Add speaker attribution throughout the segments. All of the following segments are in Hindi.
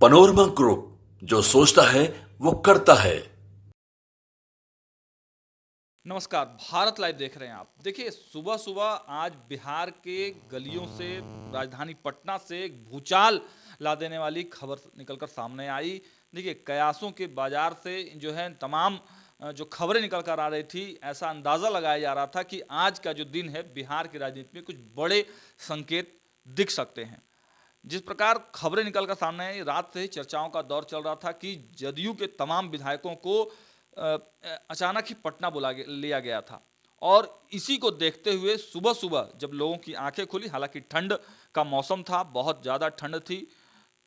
Speaker 1: पनोरमा ग्रुप, जो सोचता है वो करता है।
Speaker 2: नमस्कार, भारत लाइव देख रहे हैं आप। देखिए, सुबह सुबह आज बिहार के गलियों से, राजधानी पटना से एक भूचाल ला देने वाली खबर निकलकर सामने आई। देखिए, कयासों के बाजार से जो है तमाम जो खबरें निकल कर आ रही थी, ऐसा अंदाज़ा लगाया जा रहा था कि आज का जो दिन है बिहार की राजनीति में कुछ बड़े संकेत दिख सकते हैं। जिस प्रकार खबरें निकल कर सामने आई, रात से ही चर्चाओं का दौर चल रहा था कि जदयू के तमाम विधायकों को अचानक ही पटना लिया गया था। और इसी को देखते हुए सुबह सुबह जब लोगों की आंखें खुली, हालांकि ठंड का मौसम था, बहुत ज़्यादा ठंड थी,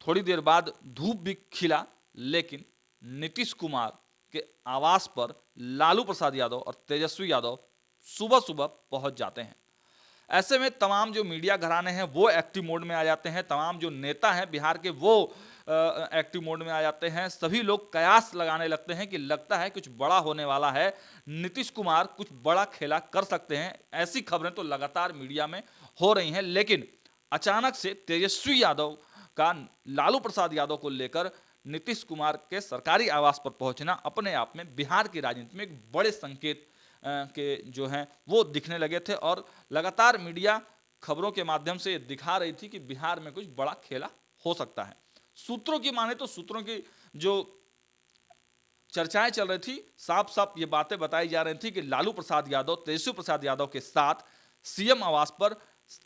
Speaker 2: थोड़ी देर बाद धूप भी खिला, लेकिन नीतीश कुमार के आवास पर लालू प्रसाद यादव और तेजस्वी यादव सुबह सुबह पहुंच जाते हैं। ऐसे में तमाम जो मीडिया घराने हैं वो एक्टिव मोड में आ जाते हैं, तमाम जो नेता हैं बिहार के वो एक्टिव मोड में आ जाते हैं। सभी लोग कयास लगाने लगते हैं कि लगता है कुछ बड़ा होने वाला है, नीतीश कुमार कुछ बड़ा खेला कर सकते हैं। ऐसी खबरें तो लगातार मीडिया में हो रही हैं, लेकिन अचानक से तेजस्वी यादव का लालू प्रसाद यादव को लेकर नीतीश कुमार के सरकारी आवास पर पहुंचना अपने आप में बिहार की राजनीति में एक बड़े संकेत के जो हैं वो दिखने लगे थे। और लगातार मीडिया खबरों के माध्यम से दिखा रही थी कि बिहार में कुछ बड़ा खेला हो सकता है। सूत्रों की माने तो सूत्रों की जो चर्चाएं चल रही थी, साफ साफ ये बातें बताई जा रही थी कि लालू प्रसाद यादव तेजस्वी प्रसाद यादव के साथ सीएम आवास पर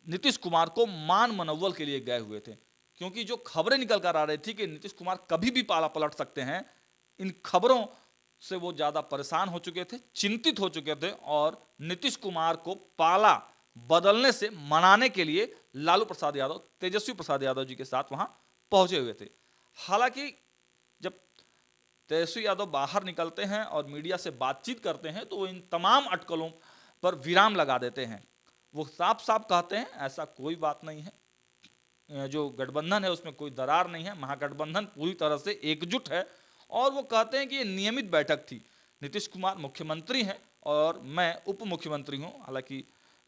Speaker 2: नीतीश कुमार को मान मनौवल के लिए गए हुए थे। क्योंकि जो खबरें निकल कर आ रही थी कि नीतीश कुमार कभी भी पाला पलट सकते हैं, इन खबरों से वो ज़्यादा परेशान हो चुके थे, चिंतित हो चुके थे, और नीतीश कुमार को पाला बदलने से मनाने के लिए लालू प्रसाद यादव तेजस्वी प्रसाद यादव जी के साथ वहां पहुंचे हुए थे। हालांकि जब तेजस्वी यादव बाहर निकलते हैं और मीडिया से बातचीत करते हैं तो वो इन तमाम अटकलों पर विराम लगा देते हैं। वो साफ साफ कहते हैं ऐसा कोई बात नहीं है, जो गठबंधन है उसमें कोई दरार नहीं है, महागठबंधन पूरी तरह से एकजुट है। और वो कहते हैं कि ये नियमित बैठक थी, नीतीश कुमार मुख्यमंत्री हैं और मैं उप मुख्यमंत्री हूँ। हालांकि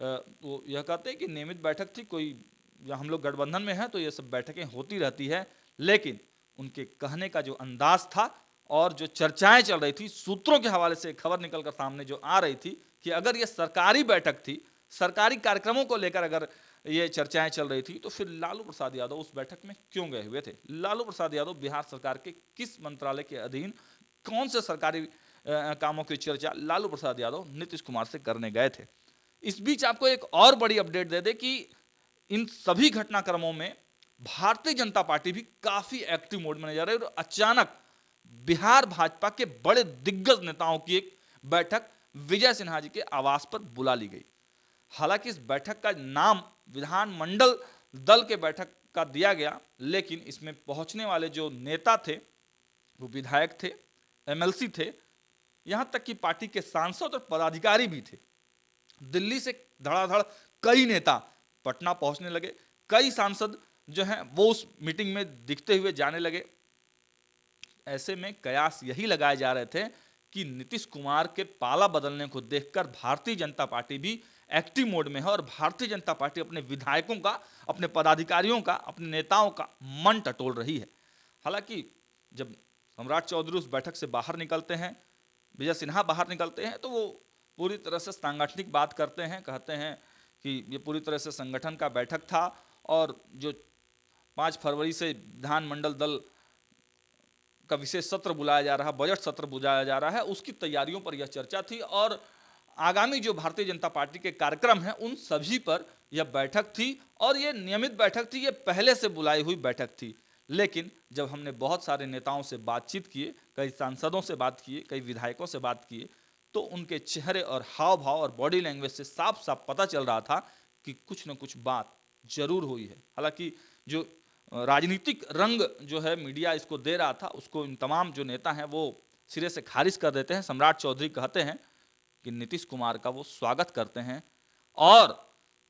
Speaker 2: वो यह कहते हैं कि नियमित बैठक थी, कोई हम लोग गठबंधन में हैं तो ये सब बैठकें होती रहती है। लेकिन उनके कहने का जो अंदाज था और जो चर्चाएं चल रही थी, सूत्रों के हवाले से खबर निकलकर सामने जो आ रही थी कि अगर ये सरकारी बैठक थी, सरकारी कार्यक्रमों को लेकर अगर ये चर्चाएं चल रही थी, तो फिर लालू प्रसाद यादव उस बैठक में क्यों गए हुए थे? लालू प्रसाद यादव बिहार सरकार के किस मंत्रालय के अधीन कौन से सरकारी कामों की चर्चा लालू प्रसाद यादव नीतीश कुमार से करने गए थे? इस बीच आपको एक और बड़ी अपडेट दे दे कि इन सभी घटनाक्रमों में भारतीय जनता पार्टी भी काफी एक्टिव मोड में नजर आ रही है। और अचानक बिहार भाजपा के बड़े दिग्गज नेताओं की एक बैठक विजय सिन्हा जी के आवास पर बुला ली गई। हालांकि इस बैठक का नाम विधानमंडल दल के बैठक का दिया गया, लेकिन इसमें पहुंचने वाले जो नेता थे वो विधायक थे, एमएलसी थे, यहां तक कि पार्टी के सांसद और पदाधिकारी भी थे। दिल्ली से धड़ाधड़ कई नेता पटना पहुंचने लगे, कई सांसद जो हैं वो उस मीटिंग में दिखते हुए जाने लगे। ऐसे में कयास यही लगाए जा रहे थे कि नीतीश कुमार के पाला बदलने को देखकर भारतीय जनता पार्टी भी एक्टिव मोड में है और भारतीय जनता पार्टी अपने विधायकों का, अपने पदाधिकारियों का, अपने नेताओं का मन टटोल रही है। हालांकि जब सम्राट चौधरी उस बैठक से बाहर निकलते हैं, विजय सिन्हा बाहर निकलते हैं, तो वो पूरी तरह से सांगठनिक बात करते हैं, कहते हैं कि ये पूरी तरह से संगठन का बैठक था और जो 5 फरवरी से विधानमंडल दल का विशेष सत्र बुलाया जा रहा है, बजट सत्र बुलाया जा रहा है, उसकी तैयारियों पर यह चर्चा थी। और आगामी जो भारतीय जनता पार्टी के कार्यक्रम हैं उन सभी पर यह बैठक थी। और ये नियमित बैठक थी, ये पहले से बुलाई हुई बैठक थी। लेकिन जब हमने बहुत सारे नेताओं से बातचीत किए, कई सांसदों से बात किए, कई विधायकों से बात किए, तो उनके चेहरे और हाव भाव और बॉडी लैंग्वेज से साफ साफ पता चल रहा था कि कुछ न कुछ बात जरूर हुई है। हालांकि जो राजनीतिक रंग जो है मीडिया इसको दे रहा था, उसको इन तमाम जो नेता हैं वो सिरे से खारिज कर देते हैं। सम्राट चौधरी कहते हैं कि नीतीश कुमार का वो स्वागत करते हैं और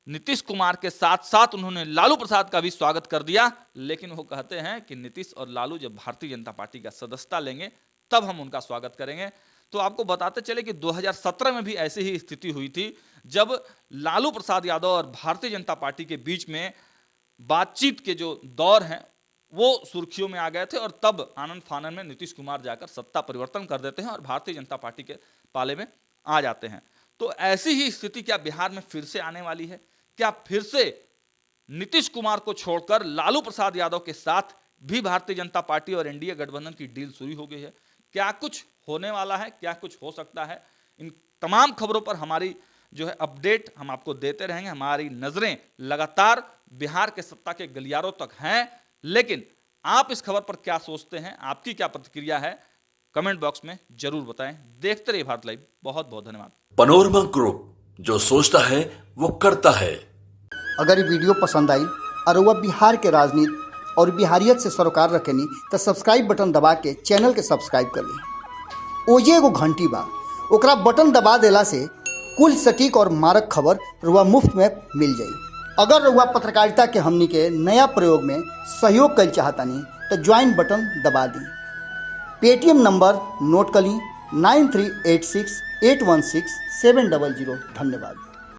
Speaker 2: नीतीश कुमार के साथ साथ उन्होंने लालू प्रसाद का भी स्वागत कर दिया। लेकिन वो कहते हैं कि नीतीश और लालू जब भारतीय जनता पार्टी का सदस्यता लेंगे तब हम उनका स्वागत करेंगे। तो आपको बताते चले कि 2017 में भी ऐसी ही स्थिति हुई थी, जब लालू प्रसाद यादव और भारतीय जनता पार्टी के बीच में बातचीत के जो दौर हैं वो सुर्खियों में आ गए थे और तब आनंद फानन में नीतीश कुमार जाकर सत्ता परिवर्तन कर देते हैं और भारतीय जनता पार्टी के पाले में आ जाते हैं। तो ऐसी ही स्थिति क्या बिहार में फिर से आने वाली है? क्या फिर से नीतीश कुमार को छोड़कर लालू प्रसाद यादव के साथ भी भारतीय जनता पार्टी और एनडीए गठबंधन की डील शुरू हो गई है? क्या कुछ होने वाला है? क्या कुछ हो सकता है? इन तमाम खबरों पर हमारी जो है अपडेट हम आपको देते रहेंगे। हमारी नजरें लगातार बिहार के सत्ता के गलियारों तक हैं, लेकिन आप इस खबर पर क्या सोचते हैं? आपकी क्या प्रतिक्रिया है? कमेंट बॉक्स में जरूर बताएं। देखते रहिए भारत लाइव। बहुत बहुत धन्यवाद।
Speaker 1: पनोरमा ग्रुप, जो सोचता है वो करता है।
Speaker 3: अगर ये वीडियो पसंद आई और वह बिहार के राजनीति और बिहारियत से सरोकार रखेनी तो सब्सक्राइब बटन दबा के चैनल के सब्सक्राइब कर ली। ओजे एगो घंटी बा, ओकरा बटन दबा देला से कुल सटीक और मारक खबर रुआ मुफ्त में मिल जाई। अगर रुआ पत्रकारिता के हमनी के नया प्रयोग में सहयोग कर चाहतानी तो ज्वाइन बटन दबा दी। पेटीएम नंबर नोट कर ली 9386816700। धन्यवाद।